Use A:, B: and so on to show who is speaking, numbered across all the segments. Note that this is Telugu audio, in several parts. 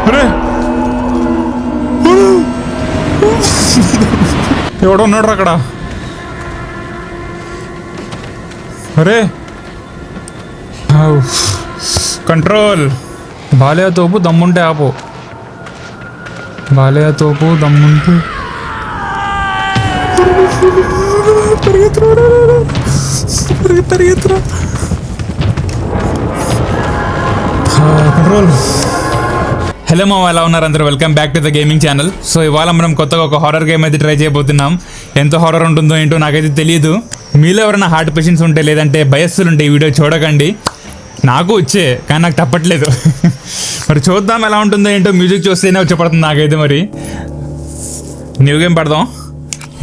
A: అరే ఎవడో ఉన్నాడు అక్కడ. అరే కంట్రోల్. బాలయ్య తోపు దమ్ముంటే ఆపు. బాలయ్య తోపు దమ్ముంటే పరిగెత్తరా. కంట్రోల్. హలో మామ, ఎలా ఉన్నారు అందరూ? Welcome back to the gaming channel. So ఇవాళ మనం కొత్తగా ఒక హారర్ గేమ్ అయితే ట్రై చేయబోతున్నాం. ఎంత హారర్ ఉంటుందో ఏంటో నాకైతే తెలియదు. మీలో ఎవరైనా హార్ట్ పేషెంట్స్ ఉంటే లేదంటే భయస్సులు ఉంటే ఈ వీడియో చూడకండి. నాకు వచ్చే కానీ నాకు తప్పట్లేదు. మరి చూద్దాం ఎలా ఉంటుందో ఏంటో. మ్యూజిక్ చూస్తేనే వచ్చేపడుతుంది నాకైతే. మరి న్యూ గేమ్ పడదాం.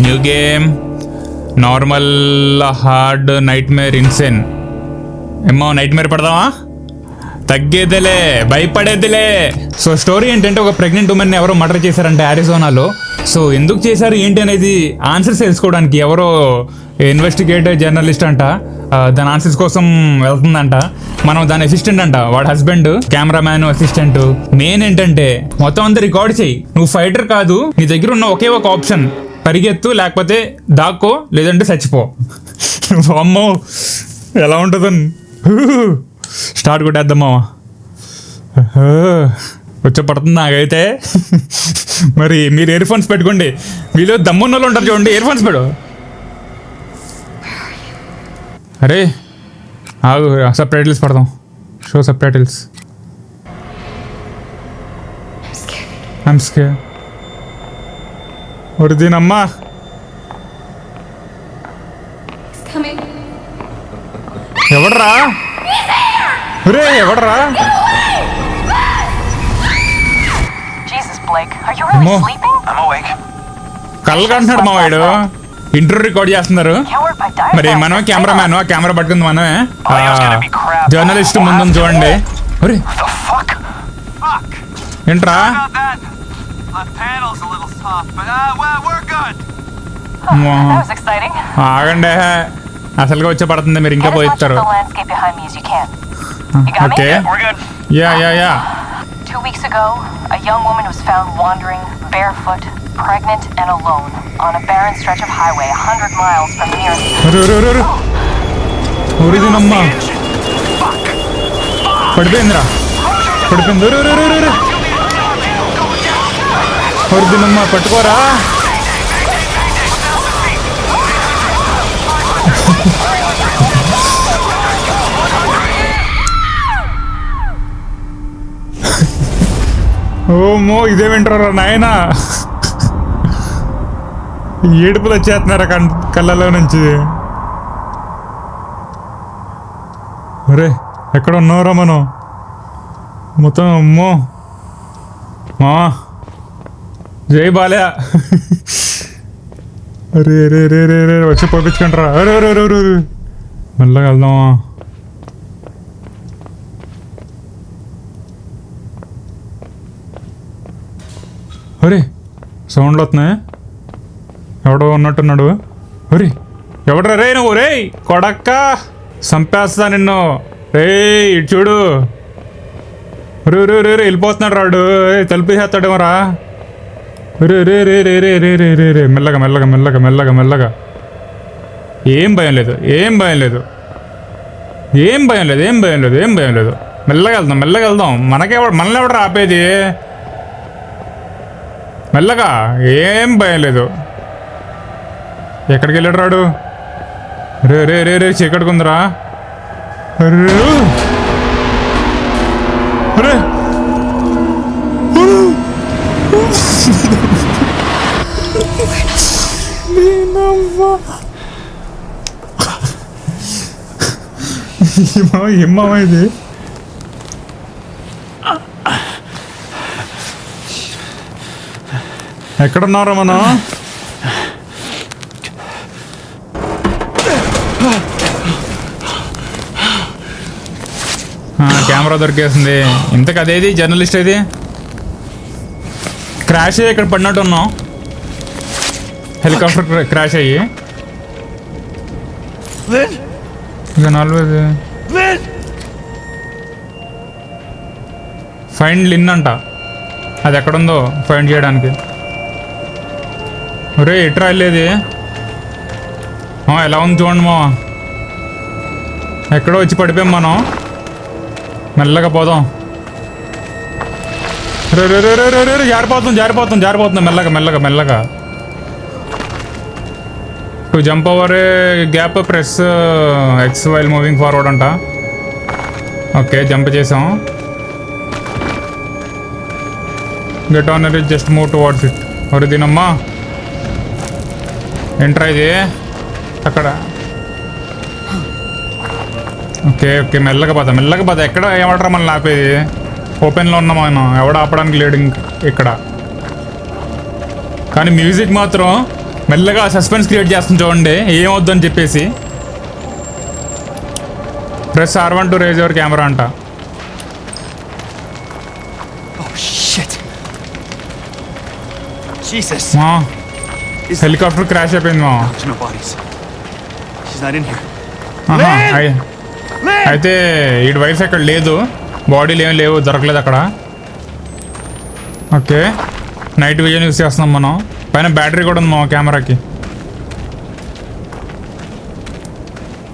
A: New game, normal, hard, nightmare, insane. ఏమో నైట్ మేర్ పడదామా? తగ్గేదిలే, భయపడేదిలే. సో స్టోరీ ఏంటంటే ఒక ప్రెగ్నెంట్ ఉమెన్ని ఎవరో మర్డర్ చేశారంటే అరిజోనాలో. సో ఎందుకు చేశారు ఏంటి అనేది ఆన్సర్స్ తెలుసుకోవడానికి ఎవరో ఇన్వెస్టిగేటివ్ జర్నలిస్ట్ అంట దాని ఆన్సర్స్ కోసం వెళ్తుందంట. మనం దాని అసిస్టెంట్ అంట, వాడు హస్బెండ్, కెమెరామ్యాన్, అసిస్టెంట్. మెయిన్ ఏంటంటే మొత్తం అంతా రికార్డ్ చెయ్యి. నువ్వు ఫైటర్ కాదు, నీ దగ్గర ఉన్న ఒకే ఒక ఆప్షన్ పరిగెత్తు, లేకపోతే దాక్కో, లేదంటే చచ్చిపో. అమ్మో ఎలా ఉంటుందో. స్టార్ట్ కొట్టేద్దామా? వచ్చే పడుతుంది నాకైతే. మరి మీరు ఇయర్ ఫోన్స్ పెట్టుకోండి. వీళ్ళు దమ్మున్న వాళ్ళు ఉంటారు చూడండి, ఇయర్ ఫోన్స్ పెట్టు. అరే ఆగు, సబ్ టైటిల్స్ పడదాం. Show sub titles. I'm scared. ఒరి దీనమ్మా. ఎవడ్రా? ఒరే ఎవడ్రా? కళ్ళు కంటున్నాడు మా వాడు. ఇంటర్వ్యూ రికార్డ్ చేస్తున్నారు. మరి మనమే కెమెరామ్యాన్, ఆ కెమెరా పట్టుకుంది మనమే. జర్నలిస్ట్ ముందు చూడండి. ఒరే ఏంట్రా? ఆగండి, అసలుగా వచ్చే పడుతుంది. మీరు ఇంకా పోయిస్తారు. Okay, ya ya ya.
B: 2 weeks ago, a young woman was found wandering barefoot, pregnant and alone on a barren stretch of highway 100 miles from near.
A: ఒరిజినమ్మా పడిపోయిందిరా, పడిపోయింది. ఒరిజినమ్మా పట్టుకోరా. ఓమో ఇదే వింటారా నాయన. ఏడుపులు వచ్చేస్తున్నారా కళ్ళలో నుంచి. అరే ఎక్కడ ఉన్నావురా మనం? మొత్తం అమ్మో మా జై బాలయ్య. అరే రే రే రే రే వచ్చి పంపించుకుంటారా? అరే రే రే రే మెల్లగా వెళ్దామా? అరే సౌండ్లు వస్తున్నాయి. ఎవడో ఉన్నట్టున్నాడు. ఒరే ఎవడరా రే నువ్వు? రే కొడక్క చంపేస్తా నిన్ను. రే ఇటు చూడు. రే రే రే రే వెళ్ళిపోతున్నాడు రాడు. తలుపేసేస్తాడేమో రా. రే రే రే రే రే రే రే రే రే మెల్లగా మెల్లగా మెల్లగా మెల్లగా మెల్లగా. ఏం భయం లేదు, ఏం భయం లేదు, ఏం భయం లేదు, ఏం భయం లేదు, ఏం భయం లేదు. మెల్లగా వెళ్దాం, మెల్లగా వెళ్దాం. మనల్ని ఎవడు ఆపేది? మెల్లగా, ఏం భయం లేదు. ఎక్కడికి వెళ్ళాడు రాడు? రే రే రే రే చీకటికుందిరా. అరే ఏమ్మా ఇది? ఎక్కడున్నారా మనం? కెమెరా దొరికేసింది. ఇంతకు అదేది జర్నలిస్ట్ అయితే క్రాష్ అయ్యి ఇక్కడ పడినట్టు ఉన్నాం. హెలికాప్టర్ క్రాష్ అయ్యి. ఫైండ్ లిన్ అంట. అది ఎక్కడుందో ఫైండ్ చేయడానికి. ఒరే ఎట్రా వెళ్ళేది? ఎలా ఉంది చూడండి మా. ఎక్కడో వచ్చి పడిపోయాం మనం. మెల్లగా పోదాం. రే రే రే రే రే రే జారిపోతుంది మెల్లగా. To jump over gap press X while moving forward అంట. ఓకే జంప్ చేసాం. Get on it just move towards it. ఒరి దీనమ్మా ఎంటర్ ఇది అక్కడ. ఓకే ఓకే మెల్లగా పోతా. ఎక్కడ ఏమంటారా మనం ఆపేది? ఓపెన్లో ఉన్నాం మనం, ఎవడ ఆపడానికి లేడు ఇక్కడ. కానీ మ్యూజిక్ మాత్రం మెల్లగా సస్పెన్స్ క్రియేట్ చేస్తుంది చూడండి, ఏమవుద్దు అని చెప్పేసి. Press R1 to raise your camera అంట. హెలికాప్టర్ క్రాష్ అయిపోయింది మా. అయితే ఈ వైఫ్ ఎక్కడ లేదు, బాడీలు ఏమి లేవు, దొరకలేదు అక్కడ. ఓకే నైట్ విజన్ యూస్ చేస్తున్నాం మనం. పైన బ్యాటరీ కూడా ఉంది మా కెమెరాకి.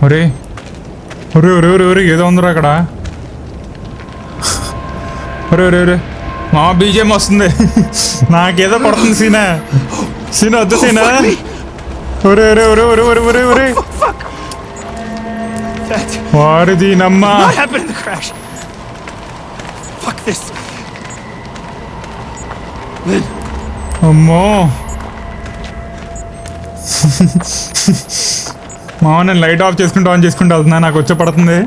A: ఒరే ఏదో ఉందిరా అక్కడ. ఒరే మా బీజేఎం వస్తుంది. నాకేదో పడుతుంది సీనా వద్దు సీనా. ఒరే వారిది నమ్మా. అమ్మో మా నేను లైట్ ఆఫ్ చేసుకుంటూ ఆన్ చేసుకుంటూ వెళ్తున్నా, నాకు వచ్చే పడుతుంది.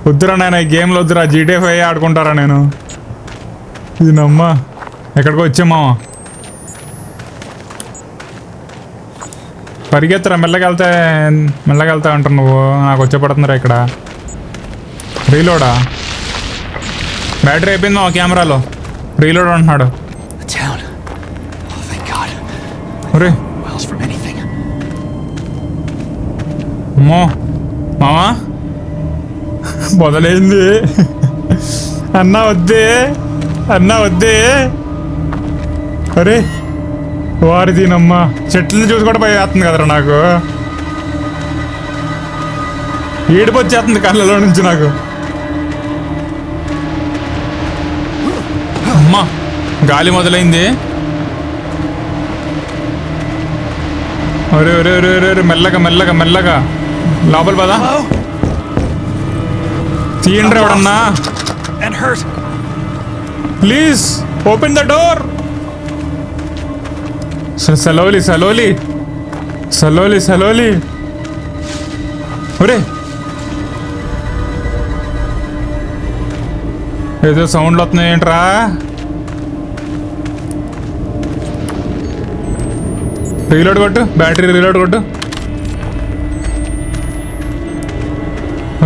A: వద్దురా నేను ఈ గేమ్లో వద్దురా, GTA 5 ఆడుకుంటారా నేను. ఇది నమ్మా ఎక్కడికో వచ్చామా. పరిగెత్తరా మెల్లగా వెళ్తా అంటారు నువ్వు, నాకు వచ్చే పడుతుందిరా ఇక్కడ. రీలోడా బ్యాటరీ అయిపోయింది మా కెమెరాలో, రీలోడ్ అంటున్నాడు. ఒరే అమ్మో మామా మొదలైంది. అన్నా వద్దే. అరే వారి దీనమ్మా, చెట్లని చూసి కూడా పోయేస్తుంది కదరా నాకు. ఏడుపు వచ్చేస్తుంది కళ్ళలో నుంచి నాకు. అమ్మా గాలి మొదలైంది. ఒరే మెల్లగా లోపల పదా. తీయండి ఎవడన్నా ప్లీజ్, ఓపెన్ ద డోర్. సలోలి. ఒరే ఏదో సౌండ్లు వస్తున్నాయి ఏంట్రా? రీలోడ్ కొట్టు, బ్యాటరీ రీలోడ్ కొట్టు.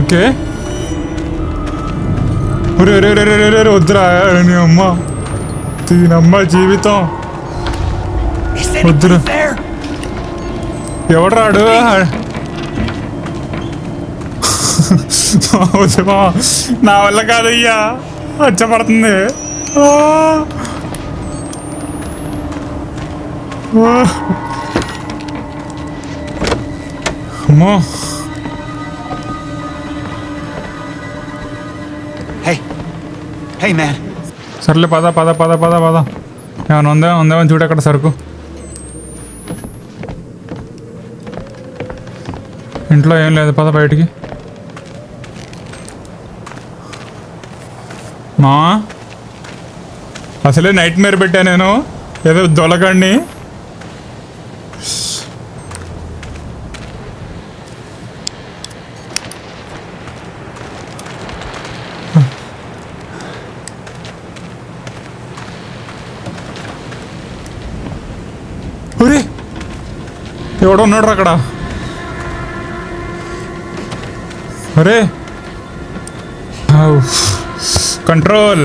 A: ఓకే వద్దురా అమ్మ జీవితం వద్దురా. ఎవడు రాడు? నా వల్ల కాదయ్యా, వచ్చపడుతుంది. అమ్మో సర్లే పద. ఏమైనా ఉందేమని చూడు అక్కడ సరుకు. ఇంట్లో ఏం లేదు, పద బయటికి. మా అసలే నైట్ మేర్ పెట్టా నేను, ఏదో దొలకండి. ఒరే ఎవడో ఉన్నాడు అక్కడ. అరే కంట్రోల్.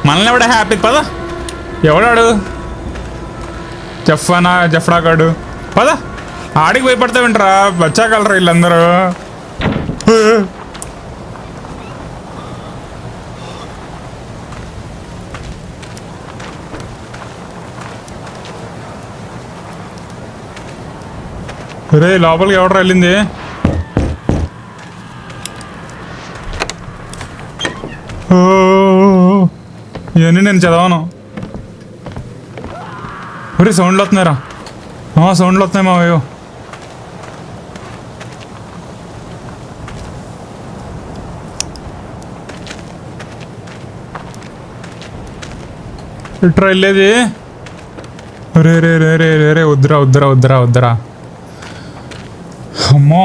A: మనల్ని ఎవడ హ్యాపీ పద. ఎవడాడు? జఫ్రా గాడు. పద ఆడికి భయపడతా వింటరా, వచ్చాకలరా వీళ్ళందరూ. రే లోపలికి ఎవడరా వెళ్ళింది? ఓ ఇవన్నీ నేను చదవను. ఒరే సౌండ్లు వస్తున్నారా? సౌండ్లు వస్తున్నాయి మావయ్యో. ఇట్రా వెళ్ళేది. రే రే రే రే రే రే వద్దురా వద్దురా వద్దురా వద్దురా. అమ్మో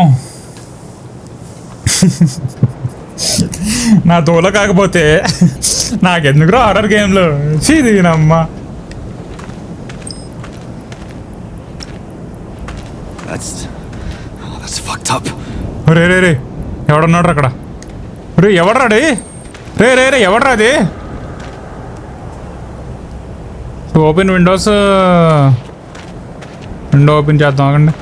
A: నా తోల కాకపోతే నాకెందుకురా హారర్ గేమ్లో చీదినమ్మా. రే రే రే ఎవడన్నాడు అక్కడ? రే ఎవడరా డే? రే రే రే ఎవడరా అది? ఓపెన్ విండోస్, విండో ఓపెన్ చేద్దాం ఆగండి.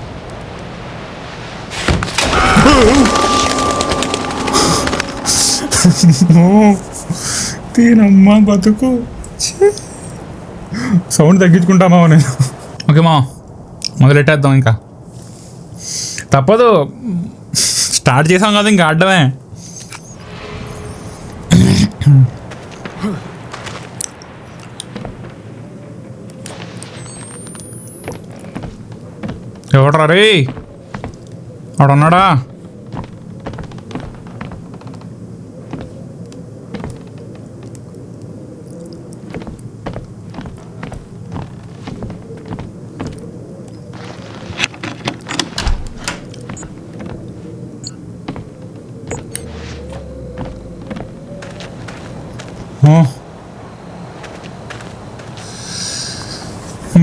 A: తీనమ్మా బతుకు. సౌండ్ తగ్గించుకుంటామా నేను. ఓకే మా మొదలెట్టేద్దాం. ఇంకా తప్పదు, స్టార్ట్ చేసాం కదా ఇంకా ఆడడమే. ఎవడరా రే? ఆడున్నాడా?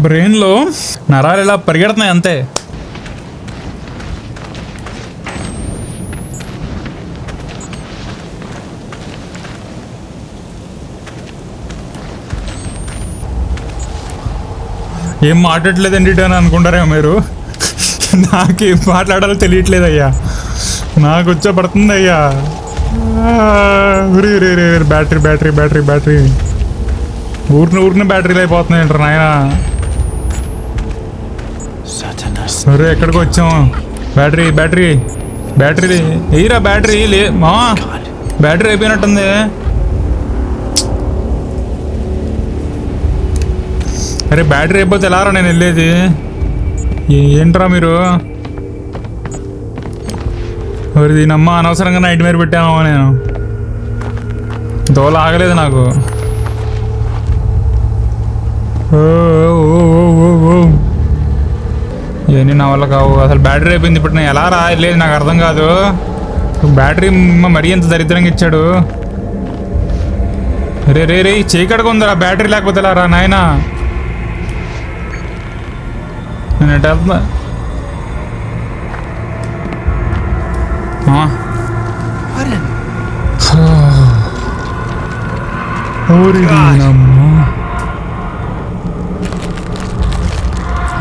A: బ్రెయిన్లో నరాలు ఇలా పరిగెడుతున్నాయి అంతే. ఏం మాట్లాడలేదండి అని అనుకుంటారేమో మీరు. నాకేం మాట్లాడాలో తెలియట్లేదయ్యా, నాకు వచ్చే అయ్యా. బ్యాటరీ బ్యాటరీ బ్యాటరీ బ్యాటరీ ఊరిని బ్యాటరీలు అయిపోతున్నాయి అంటారు నాయన. సరే ఎక్కడికి వచ్చాం? బ్యాటరీ బ్యాటరీ బ్యాటరీ ఎయిరా బ్యాటరీ లే మా బ్యాటరీ అయిపోయినట్టుంది. అరే బ్యాటరీ అయిపోతే ఎలారా నేను వెళ్ళేది? ఏంట్రా మీరు? మరి దీనమ్మ అనవసరంగా నైట్ మేర పెట్టామో నేను. దోల ఆగలేదు నాకు. ఇవన్నీ నా వల్ల కావు. అసలు బ్యాటరీ అయిపోయింది. ఇప్పుడు నేను ఎలా రాయలేదు నాకు అర్థం కాదు. బ్యాటరీ మరీ ఎంత దరిద్రంగా ఇచ్చాడు. రే రే రే చేయకడగా ఉందిరా బ్యాటరీ లేకపోతే ఎలా రా నాయనా. నేను ఎటు వెళ్తున్నా?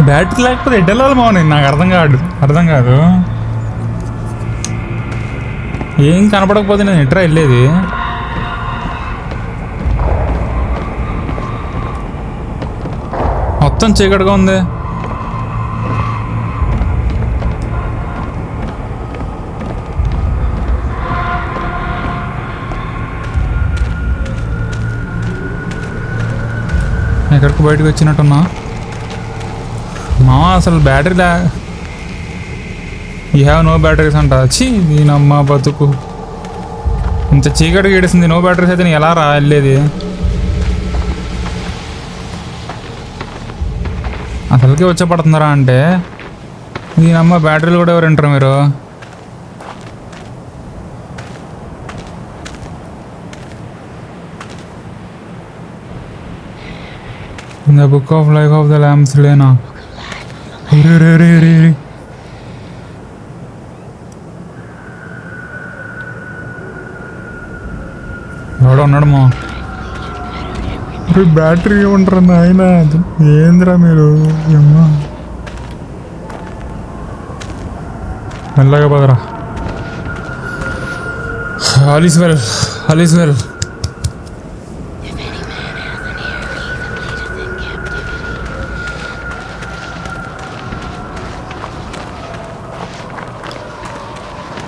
A: బ్యాటరీ లేకపోతే ఎటు వెళ్ళాలి బాగున్నాయి నాకు అర్థం కాదు. ఏం కనపడకపోతే నేను ఎట్రా వెళ్ళేది? మొత్తం చీకటిగా ఉంది. ఎక్కడికి బయటకు వచ్చినట్టున్నా మా. అసలు battery you have no batteries అంట. వచ్చి దీనమ్మ బతుకు ఇంత చీకటి గీడిసింది. నో బ్యాటరీస్ అయితే నేను ఎలా రా వెళ్ళేది? అసలుకే వచ్చే పడుతున్నారా అంటే దీనమ్మ బ్యాటరీలు కూడా ఎవరు వింటారు మీరు? The book of life of the lambs లేనా? ఎవడో ఉన్నాడు మా. బ్యాటరీ ఉంటారా నాయన? ఏంద్రా మీరు? అమ్మా మెల్లగా పదరా. All is well, all is well.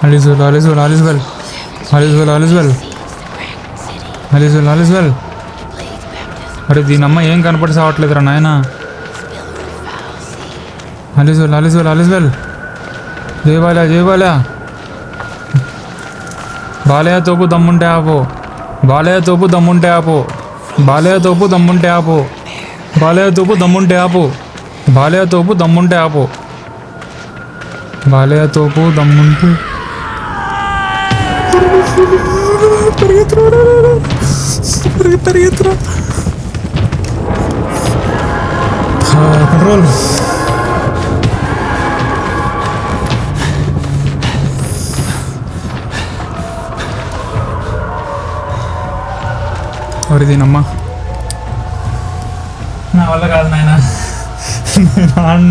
A: All is well all is well all is well all is well all is well all is well all is well. అరే దీని అమ్మ ఏం కనపడి సావట్లేదురా నాయన. అలిజ్వెల్ అలిజ్వెల్ అలిజ్వెల్. జయబాలా జయబాలా. బాలయ్య తోపు దమ్ముంటే ఆపు. బాలయ్య తోపు దమ్ముంటే ఆపు. బాలయ్య తోపు దమ్ముంటే ఆపు. బాలయ్య తోపు దమ్ముంటే ఆపు. బాలయ్య తోపు దమ్ముంటే ఆపు. బాలయ్య తోపు దమ్ముంటే పరిగెత్తురా. కంట్రోల్. దీనమ్మా నా వల్ల కాదు నాయన.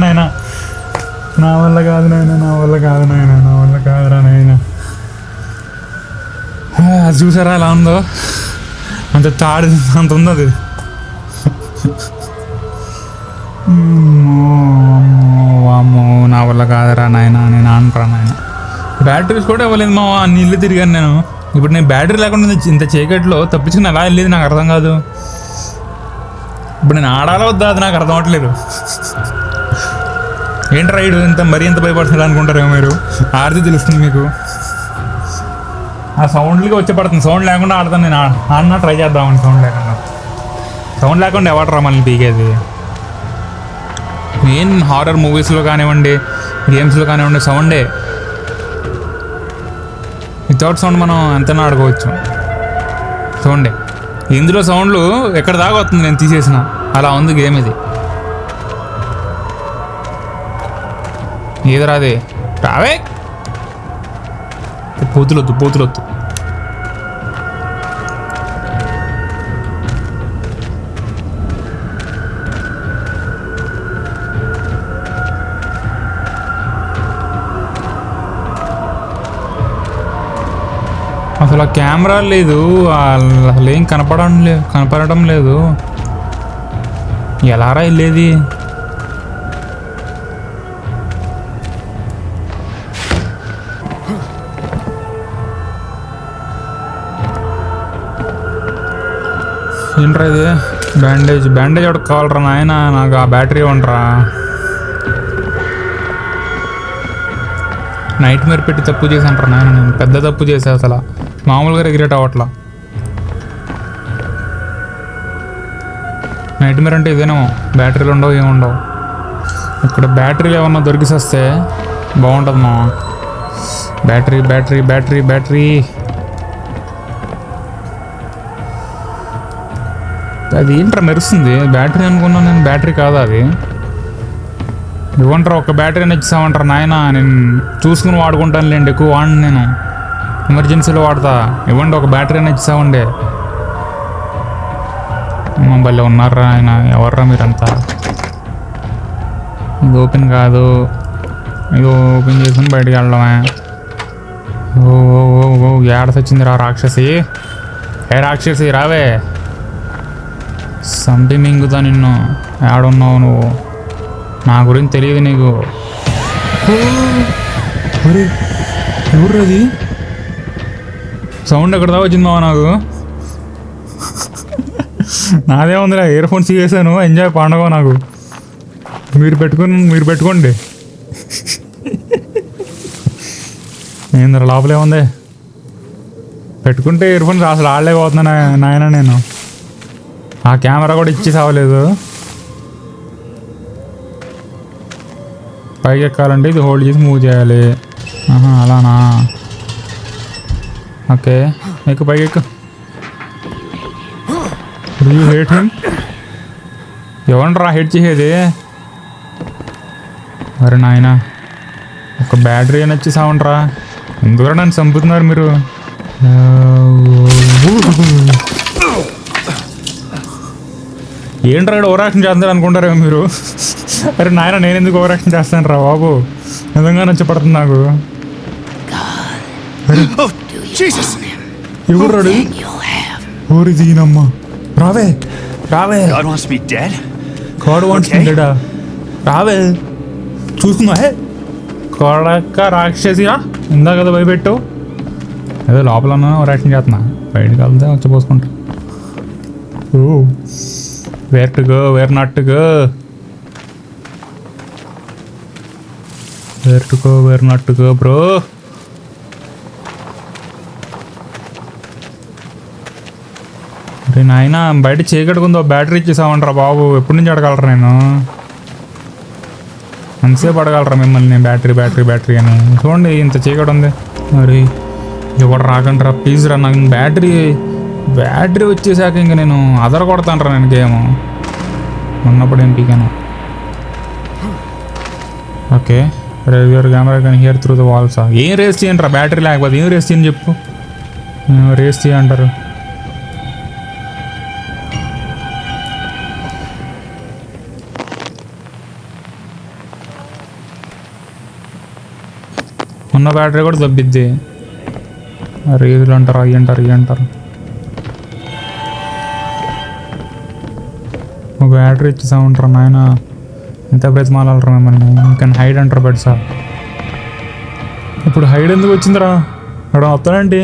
A: నాయన నా వల్ల కాదు నాయన. నా వల్ల కాదు నాయన. నా వల్ల కాదురా నాయన. అది చూసారా ఎలా ఉందో? అంత తాడు అంత ఉంది అది. అమ్మో నా వల్ల కాదురా నాయన. నేను ఆనరా నాయన. బ్యాటరీస్ కూడా ఇవ్వలేదు మా. అన్ని ఇల్లు తిరిగాను నేను. ఇప్పుడు నేను బ్యాటరీ లేకుండా ఇంత చీకట్లో తప్పించుకుని ఎలా వెళ్ళేది నాకు అర్థం కాదు. ఇప్పుడు నేను ఆడాలో వద్దా అది నాకు అర్థం అవ్వట్లేదు. ఏంటి రైడ్ ఇంత మరీ ఎంత భయపడుతున్నాడు అనుకుంటారేమో మీరు. ఆడితే తెలుస్తుంది మీకు. ఆ సౌండ్లకి వచ్చే పడుతుంది. సౌండ్ లేకుండా ఆడతాను నేను. ఆడినా ట్రై చేద్దామని. సౌండ్ లేకుండా ఎవడరా మనల్ని పీకేది. మెయిన్ హారర్ మూవీస్లో కానివ్వండి, గేమ్స్లో కానివ్వండి, సౌండే. వితౌట్ సౌండ్ మనం ఎంతైనా ఆడుకోవచ్చు. సౌండే. ఇందులో సౌండ్లు ఎక్కడ దాకా వస్తుంది నేను తీసేసిన. అలా ఉంది గేమ్ ఇది. ఏదో రాదే రావే. పూతులొద్దు. అసలు ఆ కెమెరా లేదు. అసలు ఏం కనపడడం లేదు. ఎలారా వెళ్ళేది? ఏంట్రా ఇది? బ్యాండేజ్ ఒకటి కావాలరా నాయన. నాకు ఆ బ్యాటరీ ఉండరా. నైట్ మేర్ పెట్టి తప్పు చేశాను నాయన. నేను పెద్ద తప్పు చేసా. అసలు మామూలుగా రిగ్రెట్ అవ్వట్లా. నైట్ మేర్ అంటే ఇదేనేమో. బ్యాటరీలు ఉండవు, ఏముండవు. ఇక్కడ బ్యాటరీలు ఏమన్నా దొరికిసి వస్తే బాగుంటుంది మా. బ్యాటరీ. అది ఏంట్రా మెరుస్తుంది? బ్యాటరీ అనుకున్నాను నేను. బ్యాటరీ కాదా అది? ఇవ్వంటారా ఒక బ్యాటరీ అని ఇచ్చామంటారా నాయన. నేను చూసుకుని వాడుకుంటాను లేండి. ఎక్కువ వాడిని నేను. ఎమర్జెన్సీలో వాడతా. ఇవ్వండి ఒక బ్యాటరీ అని ఇచ్చామండి. భలే ఉన్నారా ఆయన. ఎవర్రా మీరంతా? ఇది ఓపెన్ కాదు. ఇది ఓపెన్ చేసుకుని బయటకు వెళ్ళడమే. ఓ ఏడ వచ్చింది రా రాక్షసి. రాక్షసి రావే. సంపి మింగుతా నిన్ను. ఏడున్నావు నువ్వు? నా గురించి తెలియదు నీకు. ఎవరు? సౌండ్ ఎక్కడ దాకా వచ్చిందా నాకు? నాదే ఉందిరా. ఇయర్ ఫోన్స్ వేసాను. ఎంజాయ్ పండగ నాకు. మీరు పెట్టుకోండి. ఏందిరా లోపలే ఉంది? పెట్టుకుంటే ఇయర్ ఫోన్స్ అసలు ఆడలేకపోతున్నా నాయన నేను. ఆ కెమెరా కూడా ఇచ్చి సావలేదు. పైకి ఎక్కాలంటే ఇది హోల్డ్ చేసి మూవ్ చేయాలి. అలానా? ఓకే ఎక్కు. పైకి ఎక్కు. You hate him? ఎవరిరా హేట్ చేసేది? అరే నాయన ఒక బ్యాటరీ అని వచ్చి సావంట్రా. ఎందుకు నన్ను చంపుతున్నారు మీరు? ఏంట్రా ఇక్కడ ఓవరాక్షన్ చేస్తారు అనుకుంటారేమో మీరు. అరే నాయన నేను ఎందుకు ఓవరాక్షన్ చేస్తాను రా బాబు. నిజంగా నచ్చపడుతుంది నాకు. ఎవరు రాడు? ఓరి దీనమ్మా. రావే గాడ్ వాంట్స్ మీ డెడ్. రావే చూసుకున్నా. కొడక రాక్షసిరా. ఇందా కదా భయపెట్టావు, ఏదో లోపల రేషన్ చేస్తున్నా, బయటకు వెళ్తే వచ్చి పోసుకుంటా. ఓ where to go, where not to go, where to go, where not to go bro. నాయన బయట చీకటికుందో బ్యాటరీ ఇచ్చేసామంటారా బాబు, ఎప్పటి నుంచి అడగలరా నేను, ఎంతసేపు అడగలరా మిమ్మల్ని నేను బ్యాటరీ బ్యాటరీ బ్యాటరీ అని. చూడండి ఇంత చీకటి ఉంది, మరి ఎవరు రాకంటారా ప్లీజ్ రా, నాకు బ్యాటరీ వచ్చేసాక ఇంక నేను అదర కొడతాను నేను గేమ్ ఉన్నప్పుడు ఏం పీకాను. ఓకే యువర్ కెమెరా కానీ హియర్ త్రూ ద వాల్సా. ఏం రేస్ చేయండి బ్యాటరీ లేకపోతే, ఏం రేస్ చేయని చెప్పు, రేస్ చేయంటారు. ఉన్న బ్యాటరీ కూడా దబ్బిద్ది, రేజులు అంటారు అవి అంటారు ఇవి అంటారు. ఒక బ్యాటరీ ఇచ్చేసా ఉంటారు నాయన, ఎంత బ్రతిమాలరా మిమ్మల్ని. ఇంకా హైడ్ అంటారు బట్ సార్, ఇప్పుడు హైడ్ ఎందుకు వచ్చిందిరా, అక్కడ వస్తానండి.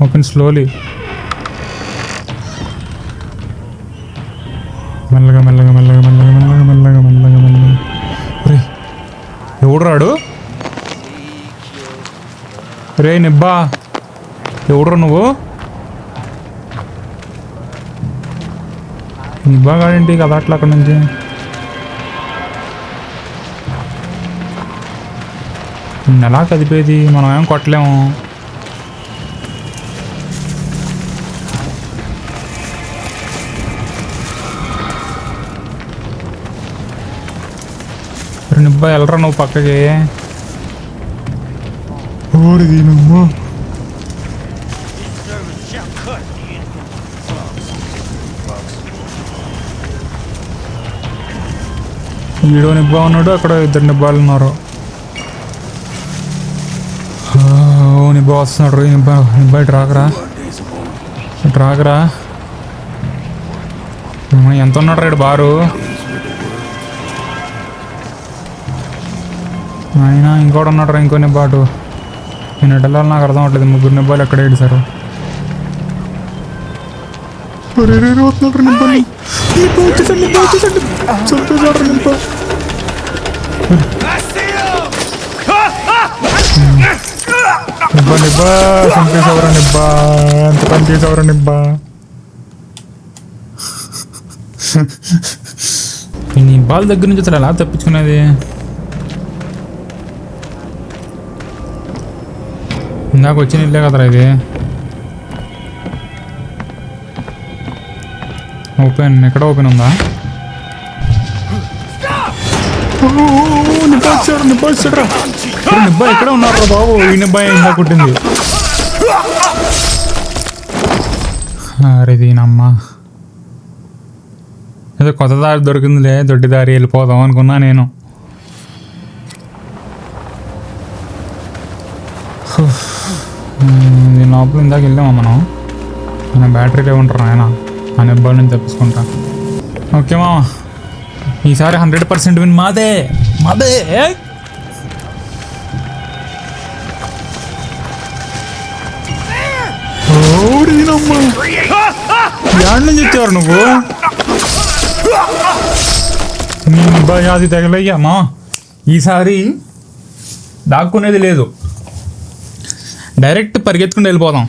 A: ఓపెన్ స్లోలీ, మెల్లగా మెల్లగా మెల్లగా మెల్లగా మెల్లగా మెల్లగా మెల్లగా మెల్లగా. రే ఎవడు రాడు, రే నిబ్బా ఎవడురా నువ్వు, నిబ్బా కాడేంటి కదా అట్లా అక్కడి నుంచి. ఎలా కదిపేది, మనం ఏం కొట్టలేము. నిబ్బా వెళ్ళరా నువ్వు పక్కకి, ఓడిది నువ్వు. వీడో నిబ్బా ఉన్నాడు, అక్కడ ఇద్దరు నిబ్బాలు ఉన్నారు. నిబ్బా వస్తున్నాడు, నిబ్బా నిబ్బా ఇటు రాకరా, ఇటు రాకరా. ఎంత ఉన్నాడు రేడు బారు అయినా, ఇంకోటి ఉన్నాడు రా, ఇంకో నిబ్బాటు. నేను ఎటు వెళ్ళాలి నాకు అర్థం అవ్వట్లేదు, ముగ్గురు నిబ్బాలు ఎక్కడ ఏడిసారు. నిబ్బా నిబ్బా చంపేసేవరా నిబ్బా, ఎంత పని చేసేవరా నిబ్బా. ఈ నిబ్బాల దగ్గర నుంచి అసలు ఎలా తప్పించుకునేది, ఇందాక వచ్చిన ఇల్లే కదరా ఇది. ఓపెన్, ఎక్కడ ఓపెన్ ఉందా, నిబ్బా వచ్చాడు, నిబ్బా వచ్చాడు. నిబ్బా ఎక్కడ ఉన్నారా బాబు, ఈ నిబ్బా ఇందా కుట్టింది. అరే దీనమ్మ, ఏదో కొత్త దారి దొరికిందిలే, దొడ్డి దారి వెళ్ళిపోదాం అనుకున్నా నేను. దీని లోపల ఇందాక వెళ్ళామా మనం బ్యాటరీలో ఉంటారు ఆయన, ఆ నిబ్బాల నుంచి తప్పించుకుంటా. ఓకే మామ, ఈసారి 100% విన్ మాదే మాదే. యాడ్ నుంచి ఇచ్చారు నువ్వు, నీ నిబ్బాది తగలయ్యా మా. ఈసారి దాక్కునేది లేదు, డైరెక్ట్ పరిగెత్తుకుని వెళ్ళిపోదాం.